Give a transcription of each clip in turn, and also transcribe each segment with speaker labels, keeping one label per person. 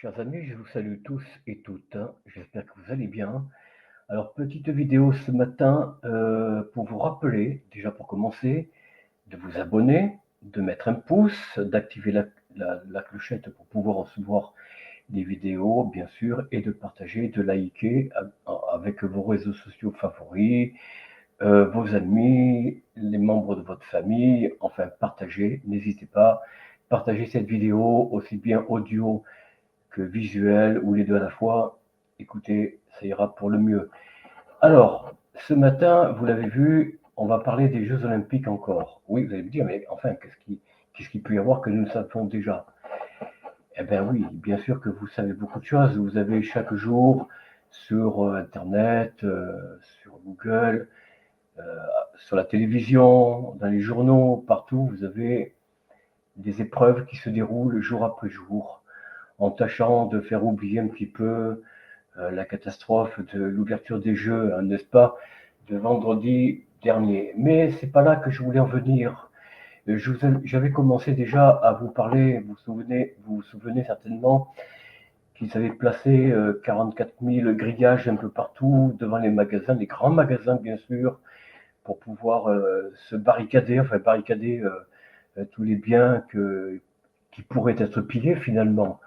Speaker 1: Chers amis, je vous salue tous et toutes, hein. J'espère que vous allez bien. Alors, petite vidéo ce matin pour vous rappeler, déjà pour commencer, de vous abonner, de mettre un pouce, d'activer la clochette pour pouvoir recevoir des vidéos, bien sûr, et de partager, de liker avec vos réseaux sociaux favoris, vos amis, les membres de votre famille, enfin, partagez, n'hésitez pas, partagez cette vidéo, aussi bien audio que visuel ou les deux à la fois. Écoutez, ça ira pour le mieux. Alors, ce matin, vous l'avez vu, on va parler des Jeux Olympiques encore. Oui, vous allez me dire, mais enfin, qu'est-ce qu'il peut y avoir que nous savons déjà? Eh bien oui, bien sûr que vous savez beaucoup de choses. Vous avez chaque jour sur Internet, sur Google, euh, sur la télévision, dans les journaux, partout, vous avez des épreuves qui se déroulent jour après jour, en tâchant de faire oublier un petit peu la catastrophe de l'ouverture des Jeux, hein, n'est-ce pas, de vendredi dernier. Mais c'est pas là que je voulais en venir. J'avais commencé déjà à vous parler, vous vous souvenez certainement qu'ils avaient placé 44 000 grillages un peu partout devant les magasins, les grands magasins bien sûr, pour pouvoir se barricader, enfin barricader tous les biens qui pourraient être pillés finalement.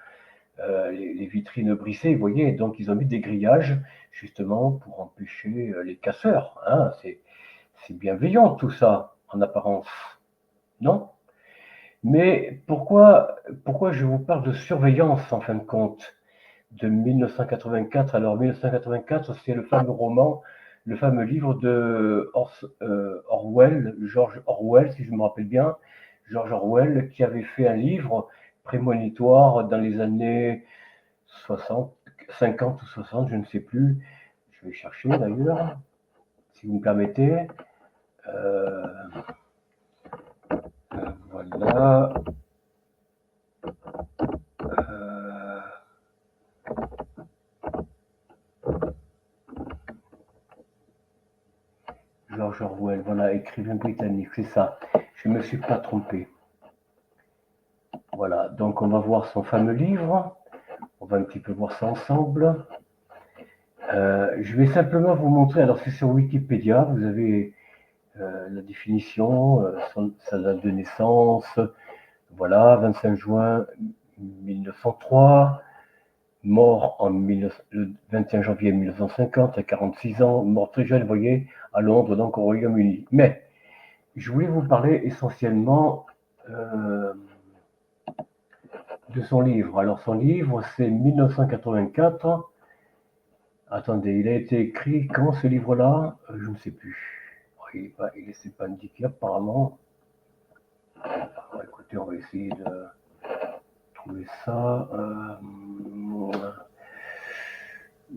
Speaker 1: Les vitrines brisées, vous voyez, donc ils ont mis des grillages justement pour empêcher les casseurs, hein. C'est bienveillant tout ça en apparence, non? Mais pourquoi je vous parle de surveillance en fin de compte de 1984? Alors 1984, c'est le fameux roman, le fameux livre de Orwell, George Orwell, si je me rappelle bien, George Orwell, qui avait fait un livre prémonitoire dans les années 60, 50 ou 60, je ne sais plus. Je vais chercher d'ailleurs, si vous me permettez. Euh, voilà. Euh, George Orwell, voilà, écrivain britannique, c'est ça. Je ne me suis pas trompé. Voilà, donc on va voir son fameux livre. On va un petit peu voir ça ensemble. Je vais simplement vous montrer, alors c'est sur Wikipédia, vous avez la définition, sa date de naissance, voilà, 25 juin 1903, mort le 21 janvier 1950 à 46 ans, mort très jeune, vous voyez, à Londres, donc au Royaume-Uni. Mais je voulais vous parler essentiellement de son livre. Alors son livre, c'est 1984. Attendez, il a été écrit quand ce livre-là? Je ne sais plus. Il n'est pas indiqué apparemment. Alors, écoutez, on va essayer de trouver ça.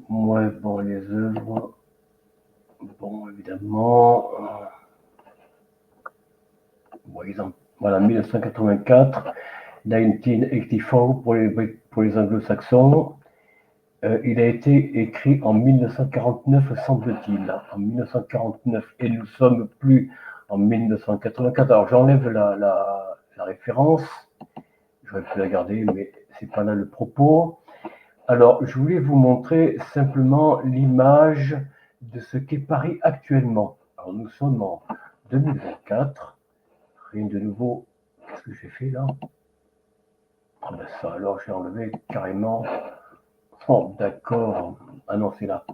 Speaker 1: Moins bon, les œuvres. Bon, évidemment. Bon, exemple, voilà, 1984, 1984 pour les anglo-saxons. Il a été écrit en 1949, semble-t-il. En 1949, et nous sommes plus en 1984. Alors j'enlève la référence. J'aurais pu la garder, mais c'est pas là le propos. Alors, je voulais vous montrer simplement l'image de ce qu'est Paris actuellement. Alors, nous sommes en 2024. Rien de nouveau. Qu'est-ce que j'ai fait là? Ah ben ça, alors j'ai enlevé carrément. Oh, d'accord. Ah non, c'est là.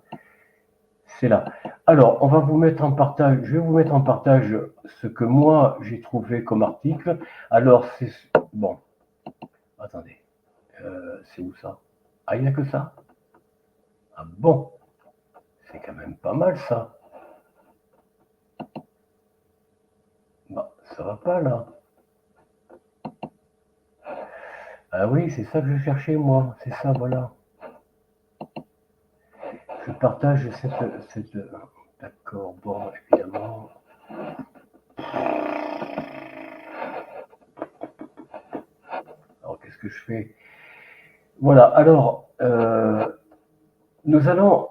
Speaker 1: C'est là. Alors, on va vous mettre en partage. Je vais vous mettre en partage ce que moi j'ai trouvé comme article. Alors, c'est bon. Attendez. C'est où ça? Ah, il n'y a que ça? Ah bon? C'est quand même pas mal ça. Bah, ça va pas là. Ah oui, c'est ça que je cherchais moi. C'est ça, voilà. Je partage cette... D'accord, bon, évidemment. Alors, qu'est-ce que je fais? Voilà, alors, nous allons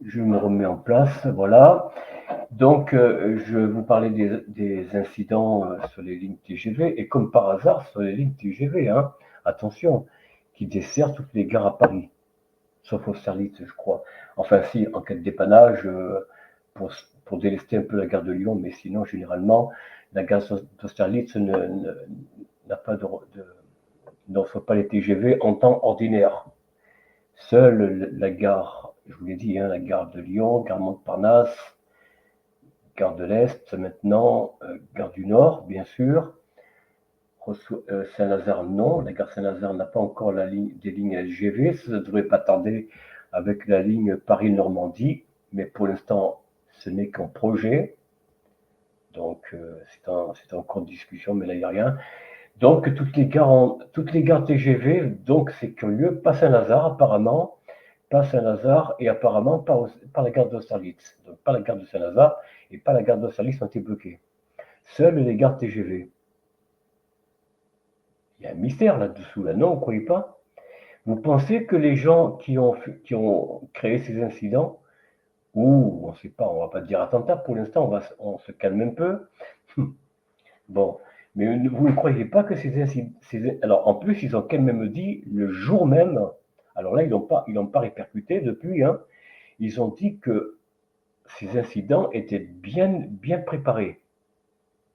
Speaker 1: Je me remets en place, voilà. Donc, je vous parlais des incidents sur les lignes TGV, et comme par hasard, sur les lignes TGV, hein, attention, qui dessert toutes les gares à Paris, sauf Austerlitz, je crois. Enfin, si, en cas de dépannage, pour, pour délester un peu la gare de Lyon, mais sinon, généralement, la gare d'Austerlitz n'a pas n'offre pas les TGV en temps ordinaire. Seule la gare, je vous l'ai dit, hein, la gare de Lyon, gare Montparnasse, gare de l'Est maintenant, gare du Nord, bien sûr. Saint-Lazare, non. La gare Saint-Lazare n'a pas encore des lignes LGV. Ça ne devrait pas tarder avec la ligne Paris-Normandie. Mais pour l'instant, ce n'est qu'en projet. Donc, c'est en cours de discussion, mais là, il n'y a rien. Donc, toutes les gares TGV, donc c'est curieux, pas Saint-Lazare apparemment, pas Saint-Lazare et apparemment pas la gare d'Austerlitz. Donc, pas la gare de Saint-Lazare et pas la gare d'Austerlitz ont été bloquées. Seules les gares TGV. Il y a un mystère là-dessous, là, non, vous ne croyez pas? Vous pensez que les gens qui ont créé ces incidents, ou on ne sait pas, on ne va pas dire attentat pour l'instant, on se calme un peu. Bon, mais vous ne croyez pas que ces incidents. Alors en plus, ils ont quand même dit le jour même, alors là, ils n'ont pas répercuté depuis, hein, ils ont dit que ces incidents étaient bien préparés.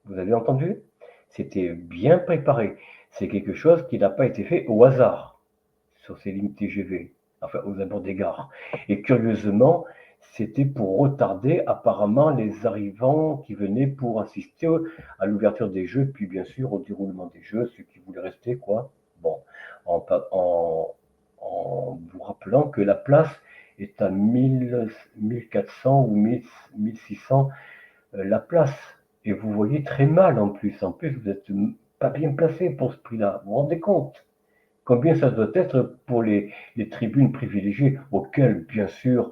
Speaker 1: Vous avez entendu? C'était bien préparé. C'est quelque chose qui n'a pas été fait au hasard sur ces lignes TGV, enfin aux abords des gares. Et curieusement, c'était pour retarder apparemment les arrivants qui venaient pour assister à l'ouverture des jeux, puis bien sûr au déroulement des jeux, ceux qui voulaient rester, quoi. Bon, en, en vous rappelant que la place est à 1400 ou 1600 la place. Et vous voyez très mal en plus. En plus, vous n'êtes pas bien placé pour ce prix-là. Vous vous rendez compte combien ça doit être pour les tribunes privilégiées, auxquelles, bien sûr,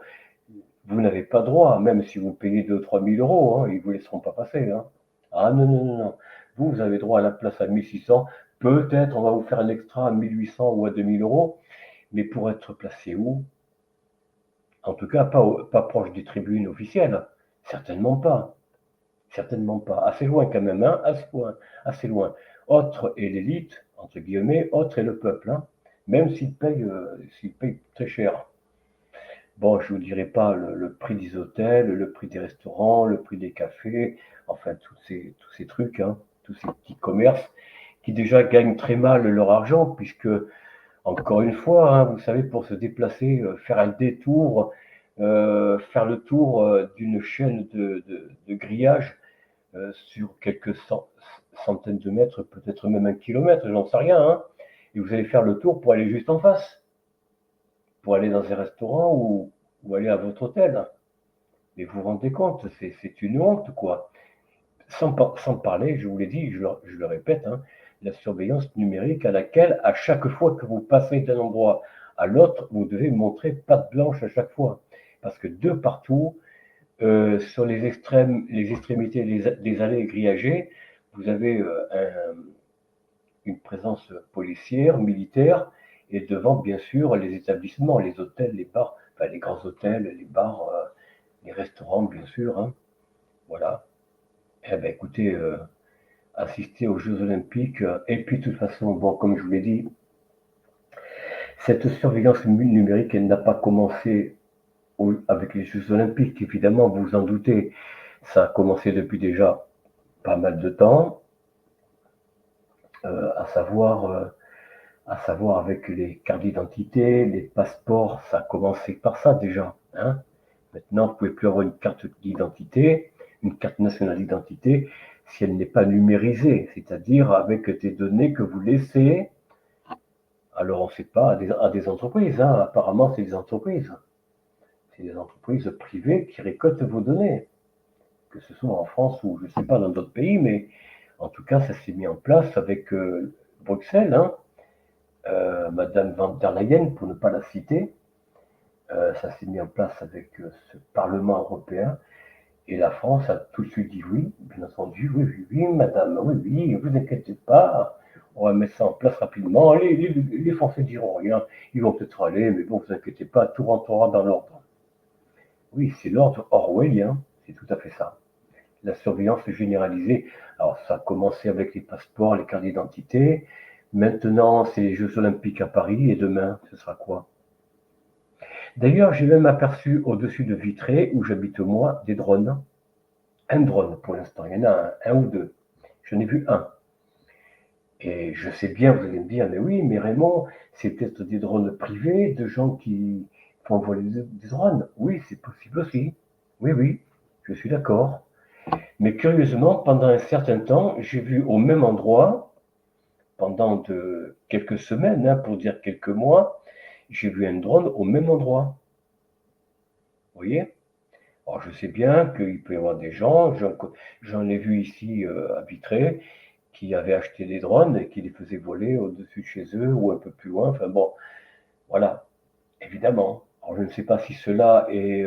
Speaker 1: vous n'avez pas droit, même si vous payez 2 000 ou 3 000 euros, hein, ils ne vous laisseront pas passer. Hein. Ah non, non, non, non. Vous avez droit à la place à 1600. Peut-être on va vous faire un extra à 1800 ou à 2000 euros, mais pour être placé où? En tout cas, pas proche des tribunes officielles. Certainement pas. Certainement pas. Assez loin quand même, hein, assez loin. Autre est l'élite, entre guillemets, autre est le peuple, hein, même s'il paye très cher. Bon, je ne vous dirai pas le prix des hôtels, le prix des restaurants, le prix des cafés, enfin tous ces trucs, hein, tous ces petits commerces qui déjà gagnent très mal leur argent, puisque, encore une fois, hein, vous savez, pour se déplacer, faire un détour, faire le tour d'une chaîne de grillage, sur quelques centaines de mètres, peut-être même un kilomètre, j'en sais rien, hein, et vous allez faire le tour pour aller juste en face, pour aller dans un restaurant ou aller à votre hôtel. Mais vous vous rendez compte, c'est une honte, quoi. Sans parler, je vous l'ai dit, je le répète, hein, la surveillance numérique à laquelle, à chaque fois que vous passez d'un endroit à l'autre, vous devez montrer patte blanche à chaque fois. Parce que de partout, sur les extrémités des allées grillagées, vous avez une présence policière, militaire, et devant, bien sûr, les établissements, les hôtels, les bars, enfin les grands hôtels, les bars, les restaurants, bien sûr. Hein, voilà. Eh ben, écoutez, assister aux Jeux Olympiques, et puis de toute façon, bon, comme je vous l'ai dit, cette surveillance numérique, elle n'a pas commencé avec les Jeux Olympiques, évidemment, vous vous en doutez. Ça a commencé depuis déjà pas mal de temps, euh, à savoir, euh, à savoir avec les cartes d'identité, les passeports, ça a commencé par ça déjà. Hein. Maintenant, vous ne pouvez plus avoir une carte d'identité, une carte nationale d'identité, si elle n'est pas numérisée, c'est-à-dire avec des données que vous laissez, alors on ne sait pas, à des entreprises. Hein. Apparemment, c'est des entreprises. C'est des entreprises privées qui récoltent vos données, que ce soit en France ou je ne sais pas dans d'autres pays, mais en tout cas, ça s'est mis en place avec Bruxelles, hein, Madame van der Leyen, pour ne pas la citer. Ça s'est mis en place avec ce Parlement européen. Et la France a tout de suite dit oui, bien entendu, oui, oui, oui, madame, oui, oui, ne vous inquiétez pas, on va mettre ça en place rapidement. Les Français diront rien, ils vont peut-être aller, mais bon, vous inquiétez pas, tout rentrera dans l'ordre. Oui, c'est l'ordre orwellien, c'est tout à fait ça. La surveillance généralisée. Alors, ça a commencé avec les passeports, les cartes d'identité. Maintenant, c'est les Jeux Olympiques à Paris. Et demain, ce sera quoi? D'ailleurs, j'ai même aperçu au-dessus de Vitré, où j'habite moi, des drones. Un drone pour l'instant. Il y en a un ou deux. J'en ai vu un. Et je sais bien, vous allez me dire, mais oui, mais Raymond, c'est peut-être des drones privés, de gens qui font voler des drones. Oui, c'est possible aussi. Oui, oui, je suis d'accord. Mais curieusement, pendant un certain temps, j'ai vu au même endroit, pendant quelques semaines, hein, pour dire quelques mois, j'ai vu un drone au même endroit. Vous voyez? Alors je sais bien qu'il peut y avoir des gens, j'en ai vu ici à Vitré, qui avaient acheté des drones et qui les faisaient voler au-dessus de chez eux ou un peu plus loin. Enfin bon, voilà, évidemment. Alors je ne sais pas si cela est,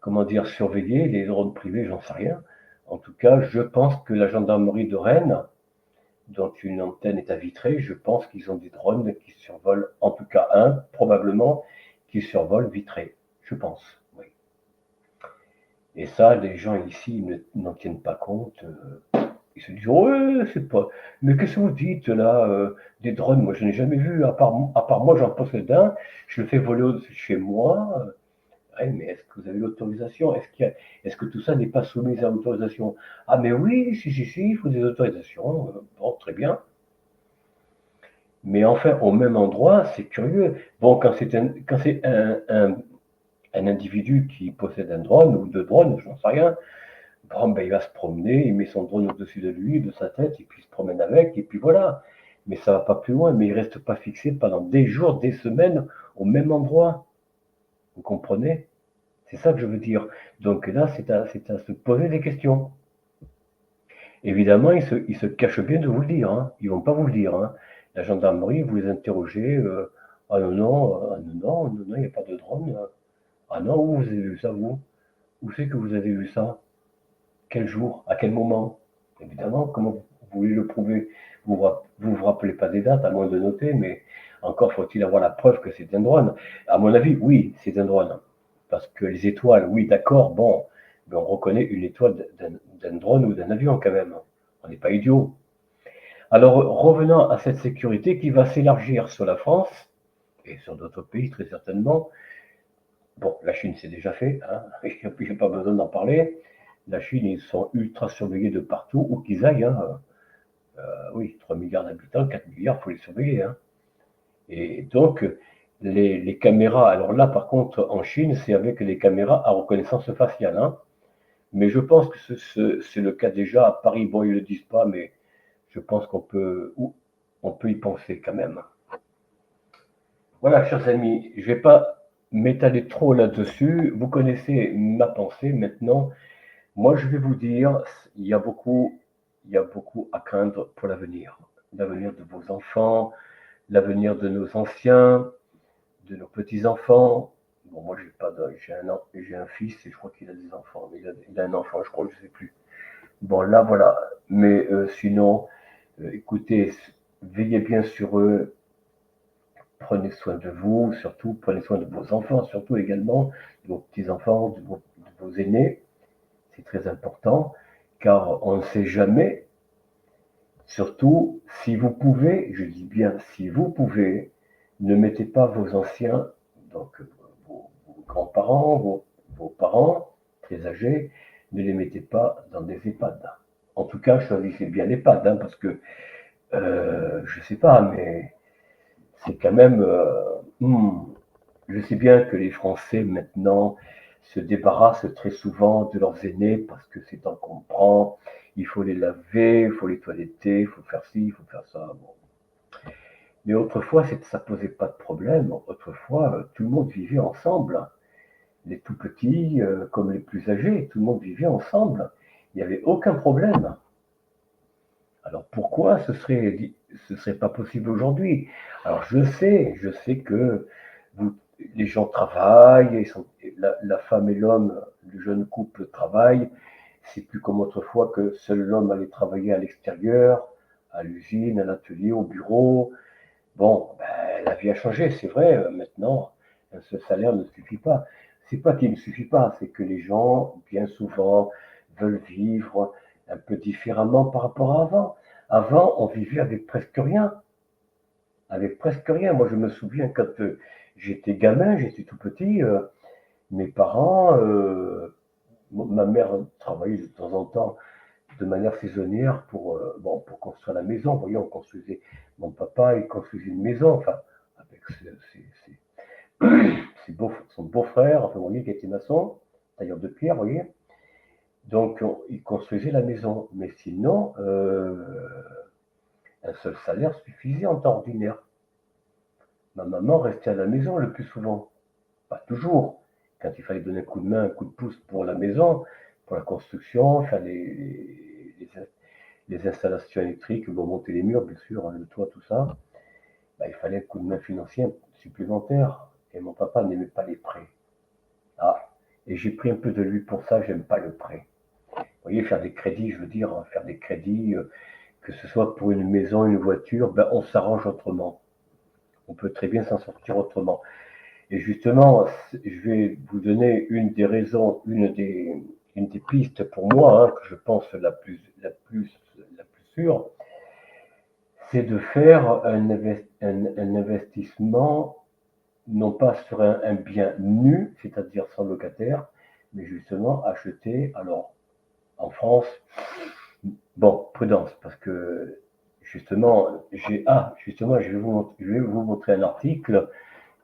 Speaker 1: comment dire, surveillé, les drones privés, j'en sais rien. En tout cas, je pense que la gendarmerie de Rennes, dont une antenne est à Vitré, je pense qu'ils ont des drones qui survolent, en tout cas un, probablement, qui survole Vitré. Je pense, oui. Et ça, les gens ici n'en tiennent pas compte. Ils se disent, ouais, c'est pas. Mais qu'est-ce que vous dites là des drones, moi je n'ai jamais vu, à part moi j'en possède un, je le fais voler au-dessus de chez moi. Ouais, mais est-ce que vous avez l'autorisation? Est-ce que tout ça n'est pas soumis à l'autorisation? Ah, mais oui, si, il faut des autorisations. Bon, très bien. Mais enfin, au même endroit, c'est curieux. Bon, quand c'est un individu qui possède un drone ou deux drones, j'en sais rien, bon, ben, il va se promener, il met son drone au-dessus de lui, de sa tête, et puis il se promène avec, et puis voilà. Mais ça va pas plus loin, mais il reste pas fixé pendant des jours, des semaines, au même endroit. Vous comprenez? C'est ça que je veux dire. Donc là, c'est à se poser des questions. Évidemment, ils se cachent bien de vous le dire, hein. Ils vont pas vous le dire, hein. La gendarmerie, vous les interrogez, ah non, non, non, il n'y a pas de drone. Ah non, où vous avez vu ça, vous? Où c'est que vous avez vu ça? Quel jour? À quel moment? Évidemment, comment vous voulez le prouver? Vous rappelez pas des dates, à moins de noter, mais encore faut-il avoir la preuve que c'est un drone. À mon avis, oui, c'est un drone. Parce que les étoiles, oui, d'accord, bon, mais on reconnaît une étoile d'un drone ou d'un avion quand même. On n'est pas idiot. Alors, revenant à cette sécurité qui va s'élargir sur la France et sur d'autres pays très certainement. Bon, la Chine, c'est déjà fait, hein. Il n'y a pas besoin d'en parler. La Chine, ils sont ultra surveillés de partout, où qu'ils aillent, hein. Oui, 3 milliards d'habitants, 4 milliards, il faut les surveiller, hein. Et donc, les caméras, alors là, par contre, en Chine, c'est avec les caméras à reconnaissance faciale, hein. Mais je pense que c'est le cas déjà à Paris. Bon, ils ne le disent pas, mais je pense on peut y penser quand même. Voilà, chers amis, je ne vais pas m'étaler trop là-dessus. Vous connaissez ma pensée maintenant. Moi, je vais vous dire, il y a beaucoup, il y a beaucoup à craindre pour l'avenir. L'avenir de vos enfants, l'avenir de nos anciens, de nos petits-enfants. Bon, moi, j'ai un fils et je crois qu'il a des enfants. Il a un enfant, je crois, je ne sais plus. Bon, là, voilà. Mais sinon, écoutez, veillez bien sur eux, prenez soin de vous, surtout, prenez soin de vos enfants, surtout également, de vos petits-enfants, de vos aînés. C'est très important, car on ne sait jamais, surtout si vous pouvez, je dis bien si vous pouvez, ne mettez pas vos anciens, donc vos grands-parents, vos parents très âgés, ne les mettez pas dans des EHPAD. En tout cas, choisissez bien l'EHPAD, hein, parce que je ne sais pas, mais c'est quand même. Je sais bien que les Français maintenant se débarrassent très souvent de leurs aînés parce que c'est encombrant. Il faut les laver, il faut les toiletter, il faut faire ci, il faut faire ça. Bon. Mais autrefois, ça posait pas de problème. Autrefois, tout le monde vivait ensemble. Les tout petits comme les plus âgés, tout le monde vivait ensemble. Il n'y avait aucun problème. Alors pourquoi ce serait pas possible aujourd'hui? Alors je sais que vous, les gens travaillent, la femme et l'homme, le jeune couple travaille. C'est plus comme autrefois que seul l'homme allait travailler à l'extérieur, à l'usine, à l'atelier, au bureau. Bon, ben, la vie a changé, c'est vrai. Maintenant, ce salaire ne suffit pas. C'est pas qu'il ne suffit pas, c'est que les gens, bien souvent, veulent vivre un peu différemment par rapport à avant. Avant, on vivait avec presque rien. Avec presque rien. Moi, je me souviens quand j'étais gamin, j'étais tout petit, mes parents, ma mère travaillait de temps en temps de manière saisonnière bon, pour construire la maison. Vous voyez, on construisait, mon papa, il construisait une maison, enfin, avec son beau-frère, enfin, vous voyez, qui était maçon, tailleur de pierre, vous voyez. Donc, il construisait la maison. Mais sinon, un seul salaire suffisait en temps ordinaire. Ma maman restait à la maison le plus souvent. Pas toujours. Quand il fallait donner un coup de main, un coup de pouce pour la maison, pour la construction, faire les installations électriques, bon, monter les murs, bien sûr, hein, le toit, tout ça, bah, il fallait un coup de main financier supplémentaire. Et mon papa n'aimait pas les prêts. Ah, et j'ai pris un peu de lui pour ça, j'aime pas le prêt. Vous voyez, faire des crédits, je veux dire, faire des crédits, que ce soit pour une maison, une voiture, ben, on s'arrange autrement. On peut très bien s'en sortir autrement. Et justement, je vais vous donner une des raisons, une des pistes pour moi, hein, que je pense la plus sûre, c'est de faire un investissement, non pas sur un bien nu, c'est-à-dire sans locataire, mais justement acheter, alors en France, bon, prudence, parce que justement, je vais vous montrer un article,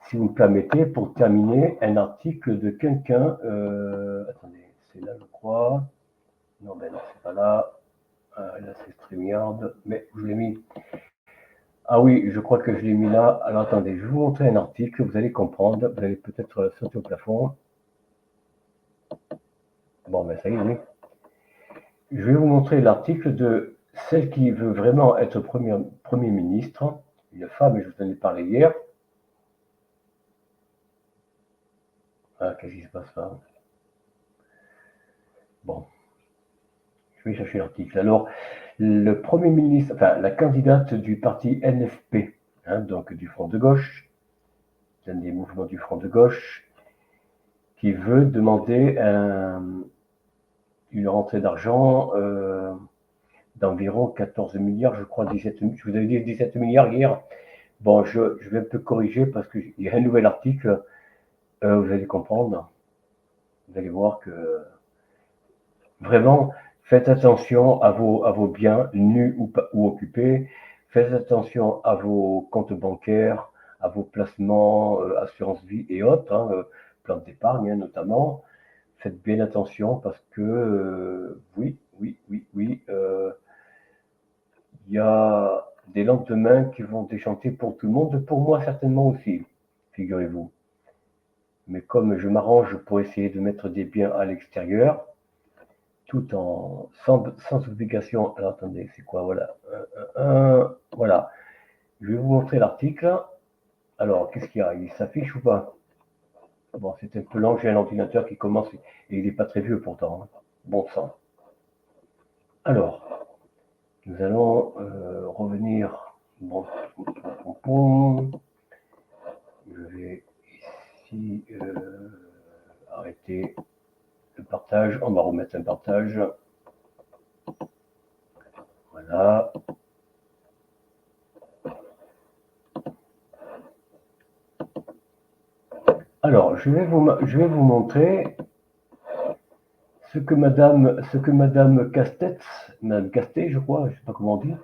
Speaker 1: si vous me permettez, pour terminer, un article de quelqu'un, attendez, c'est là, je crois, non, ben non, c'est pas là, là c'est StreamYard, mais je l'ai mis, ah oui, je crois que je l'ai mis là, alors attendez, je vais vous montrer un article, vous allez comprendre, vous allez peut-être sauter au plafond, bon, ben ça y est, oui. Je vais vous montrer l'article de celle qui veut vraiment être premier ministre, une femme, je vous en ai parlé hier. Ah, qu'est-ce qui se passe là? Bon, je vais chercher l'article. Alors, le premier ministre, enfin, la candidate du parti NFP, hein, donc du Front de gauche, l'un des mouvements du Front de gauche, qui veut demander une rentrée d'argent d'environ 14 milliards, je crois 17, je vous avais dit 17 milliards hier. Bon, je vais un peu corriger parce qu'il y a un nouvel article, vous allez comprendre, vous allez voir que vraiment, faites attention à vos biens, nus ou occupés, faites attention à vos comptes bancaires, à vos placements, assurance vie et autres, hein, plantes d'épargne hein, notamment. Faites bien attention parce que, oui, il y a des lendemains qui vont déchanter pour tout le monde, pour moi certainement aussi, figurez-vous. Mais comme je m'arrange pour essayer de mettre des biens à l'extérieur, tout en sans obligation. Alors attendez, c'est quoi? Voilà. Voilà. Je vais vous montrer l'article. Alors, qu'est-ce qu'il y a? Il s'affiche ou pas? Bon, c'est un peu lent, j'ai un ordinateur qui commence et il n'est pas très vieux pourtant. Hein. Bon sang. Alors, nous allons revenir. Bon, je vais ici arrêter le partage. On va remettre un partage. Voilà. Alors, je vais vous montrer ce que Madame Castet, Madame Castet, je crois, je sais pas comment on dit,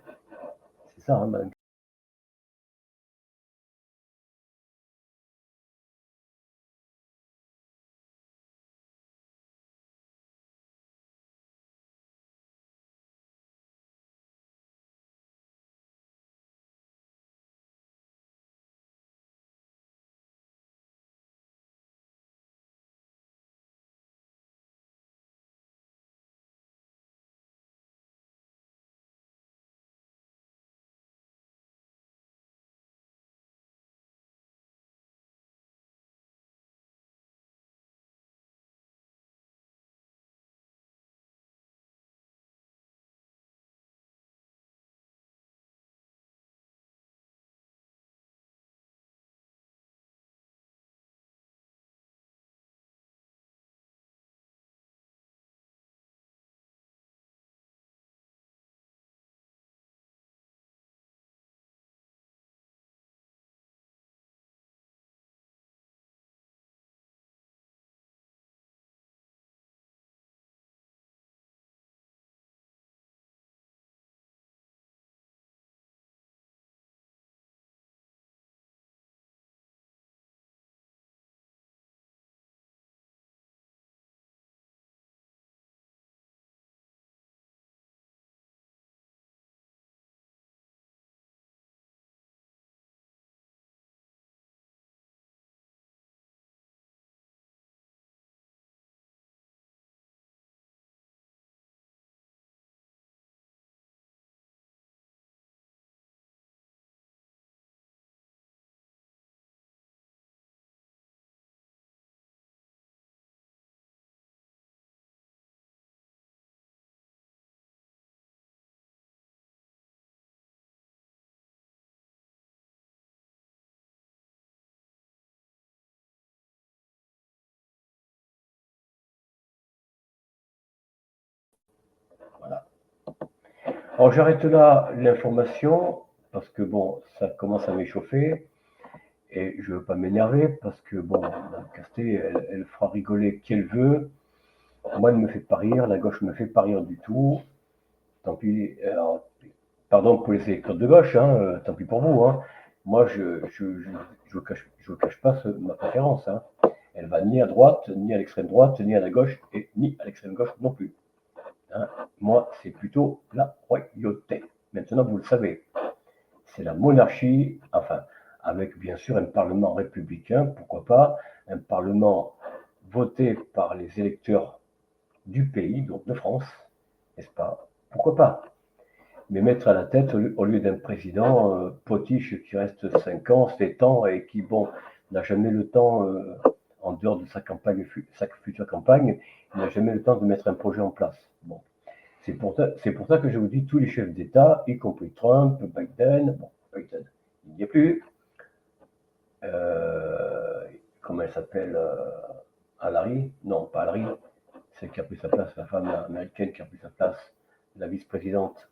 Speaker 1: c'est ça, hein, Madame Alors j'arrête là l'information parce que bon, ça commence à m'échauffer et je veux pas m'énerver parce que bon, Mme Casté, elle fera rigoler qui elle veut. Moi, elle ne me fait pas rire, la gauche ne me fait pas rire du tout. Tant pis, alors, pardon pour les électeurs de gauche, hein, tant pis pour vous. Hein. Moi, je cache pas ma préférence. Hein. Elle va ni à droite, ni à l'extrême droite, ni à la gauche, et ni à l'extrême gauche non plus. Hein. Moi, c'est plutôt la royauté. Maintenant, vous le savez, c'est la monarchie, enfin, avec bien sûr un parlement républicain, pourquoi pas, un parlement voté par les électeurs du pays, donc de France, n'est-ce pas? Pourquoi pas? Mais mettre à la tête, au lieu d'un président potiche qui reste 5 ans, 7 ans, et qui, bon, n'a jamais le temps, en dehors de sa campagne, sa future campagne, il n'a jamais le temps de mettre un projet en place. Bon. C'est pour ça que je vous dis tous les chefs d'État, y compris Trump, Biden, bon, Biden, il n'y est plus, comment elle s'appelle, Hillary? Non, pas Hillary, celle qui a pris sa place, la femme américaine qui a pris sa place, la vice-présidente.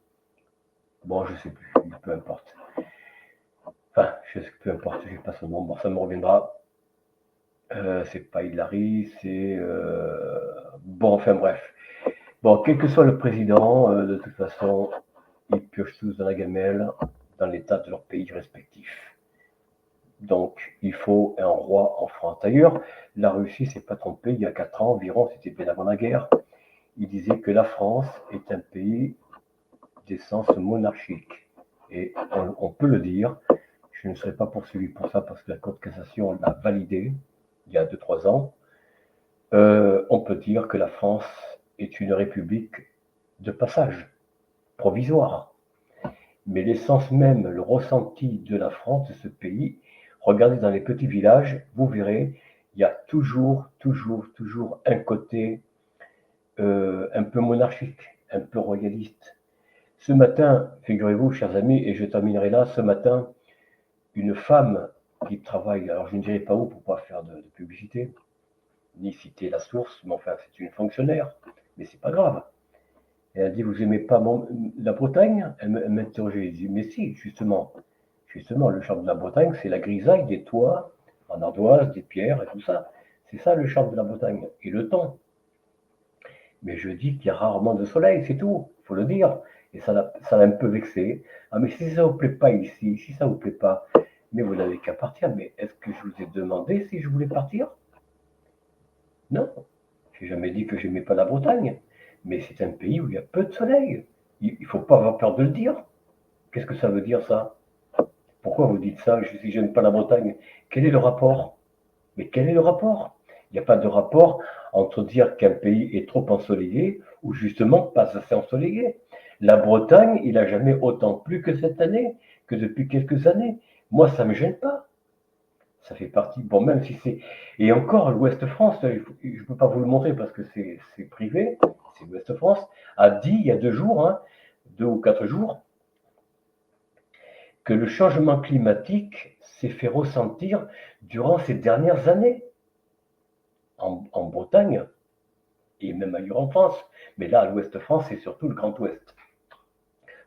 Speaker 1: Bon, je sais plus, peu importe. Enfin, peu importe, je n'ai pas son nom, bon, ça me reviendra. C'est pas Hillary, c'est... Bon, enfin bref. Bon, quel que soit le président, de toute façon, ils piochent tous dans la gamelle, dans l'état de leur pays respectif. Donc, il faut un roi en France. D'ailleurs, la Russie s'est pas trompée, il y a 4 ans environ, c'était bien avant la guerre, il disait que la France est un pays d'essence monarchique. Et on peut le dire, je ne serai pas poursuivi pour ça parce que la Cour de cassation l'a validé il y a 2-3 ans. On peut dire que la France est une république de passage, provisoire. Mais l'essence même, le ressenti de la France, de ce pays, regardez dans les petits villages, vous verrez, il y a toujours un côté un peu monarchique, un peu royaliste. Ce matin, figurez-vous, chers amis, et je terminerai là, ce matin, une femme qui travaille, alors je ne dirai pas où pour ne pas faire de publicité, ni citer la source, mais enfin c'est une fonctionnaire, mais c'est pas grave. Et elle dit, vous aimez pas la Bretagne? Elle m'interrogeait, elle dit, mais si, justement, le charme de la Bretagne, c'est la grisaille des toits en ardoise, des pierres et tout ça. C'est ça le charme de la Bretagne, et le temps. Mais je dis qu'il y a rarement de soleil, c'est tout, il faut le dire. Et ça l'a un peu vexé. Ah, mais si ça vous plaît pas ici, si ça vous plaît pas, mais vous n'avez qu'à partir. Mais est-ce que je vous ai demandé si je voulais partir? Non. J'ai jamais dit que j'aimais pas la Bretagne. Mais c'est un pays où il y a peu de soleil. Il ne faut pas avoir peur de le dire. Qu'est-ce que ça veut dire ça? Pourquoi vous dites ça si j'aime pas la Bretagne? Quel est le rapport? Mais quel est le rapport? Il n'y a pas de rapport entre dire qu'un pays est trop ensoleillé ou justement pas assez ensoleillé. La Bretagne, il n'a jamais autant plu que cette année, que depuis quelques années. Moi, ça ne me gêne pas. Ça fait partie, bon, même si c'est... Et encore, l'Ouest France, je ne peux pas vous le montrer parce que c'est privé, c'est l'Ouest France, a dit il y a 2 jours, hein, 2 ou 4 jours, que le changement climatique s'est fait ressentir durant ces dernières années en Bretagne et même ailleurs en France. Mais là, à l'Ouest de France, c'est surtout le Grand Ouest.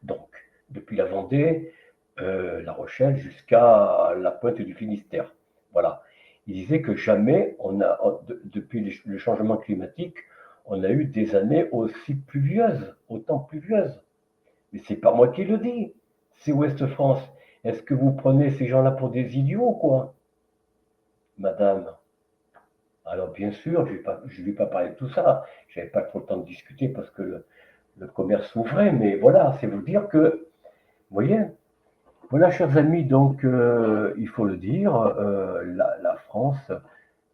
Speaker 1: Donc, depuis la Vendée, La Rochelle, jusqu'à la pointe du Finistère. Voilà. Il disait que jamais, depuis le changement climatique, on a eu des années aussi pluvieuses, autant pluvieuses. Mais c'est pas moi qui le dis, c'est Ouest France. Est-ce que vous prenez ces gens-là pour des idiots ou quoi, madame? Alors bien sûr, je ne vais pas parler de tout ça. Je n'avais pas trop le temps de discuter parce que le commerce s'ouvrait, mais voilà, c'est vous dire que, vous voyez, voilà, chers amis, donc il faut le dire, la France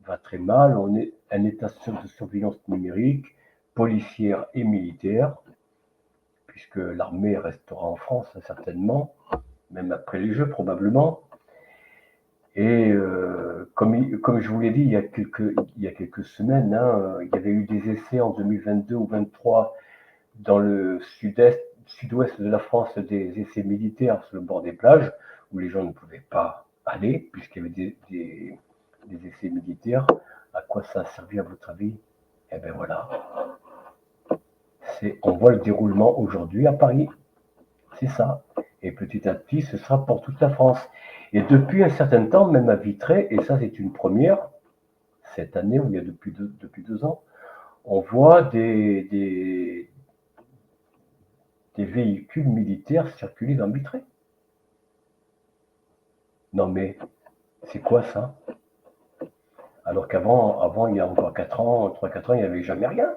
Speaker 1: va très mal. On est un état de surveillance numérique, policière et militaire, puisque l'armée restera en France certainement, même après les Jeux probablement. Et comme je vous l'ai dit il y a quelques semaines, hein, il y avait eu des essais en 2022 ou 2023 dans le sud-ouest de la France, des essais militaires sur le bord des plages, où les gens ne pouvaient pas aller, puisqu'il y avait des essais militaires. À quoi ça a servi à votre avis? Eh bien voilà, on voit le déroulement aujourd'hui à Paris. C'est ça. Et petit à petit, ce sera pour toute la France. Et depuis un certain temps, même à Vitré, et ça c'est une première, cette année, ou il y a depuis 2 ans, on voit des véhicules militaires circuler dans Vitré. Non mais, c'est quoi ça? Alors qu'avant, il y a encore 4 ans, 3-4 ans, il n'y avait jamais rien.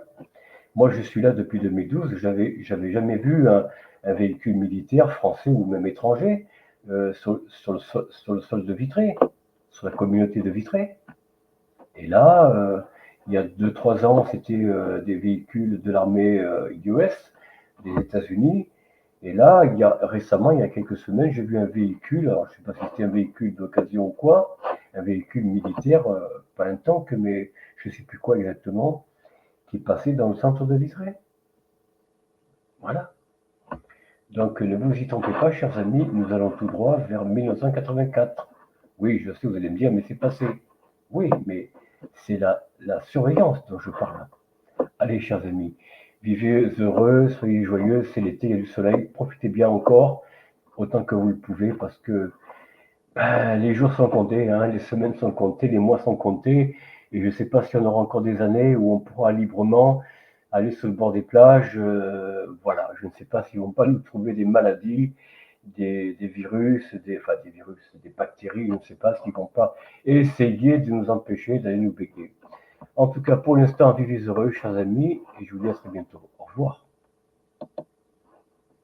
Speaker 1: Moi, je suis là depuis 2012, j'avais jamais vu un véhicule militaire français ou même étranger sur le sol de Vitré, sur la communauté de Vitré. Et là, il y a 2-3 ans, c'était des véhicules de l'armée US des États-Unis. Et là, récemment, il y a quelques semaines, j'ai vu un véhicule, alors je ne sais pas si c'était un véhicule d'occasion ou quoi, un véhicule militaire, pas un tank, mais je ne sais plus quoi exactement, qui passait dans le centre de Vitré. Voilà. Donc ne vous y trompez pas, chers amis, nous allons tout droit vers 1984. Oui, je sais, vous allez me dire, mais c'est passé. Oui, mais c'est la surveillance dont je parle. Allez, chers amis, vivez heureux, soyez joyeux, c'est l'été, il y a du soleil, profitez bien encore, autant que vous le pouvez, parce que les jours sont comptés, hein, les semaines sont comptées, les mois sont comptés, et je ne sais pas s'il y en aura encore des années où on pourra librement aller sur le bord des plages. Voilà, je ne sais pas s'ils ne vont pas nous trouver des maladies, des virus, des bactéries, je ne sais pas s'ils ne vont pas essayer de nous empêcher d'aller nous baigner. En tout cas, pour l'instant, vivez heureux, chers amis, et je vous dis à très bientôt. Au revoir.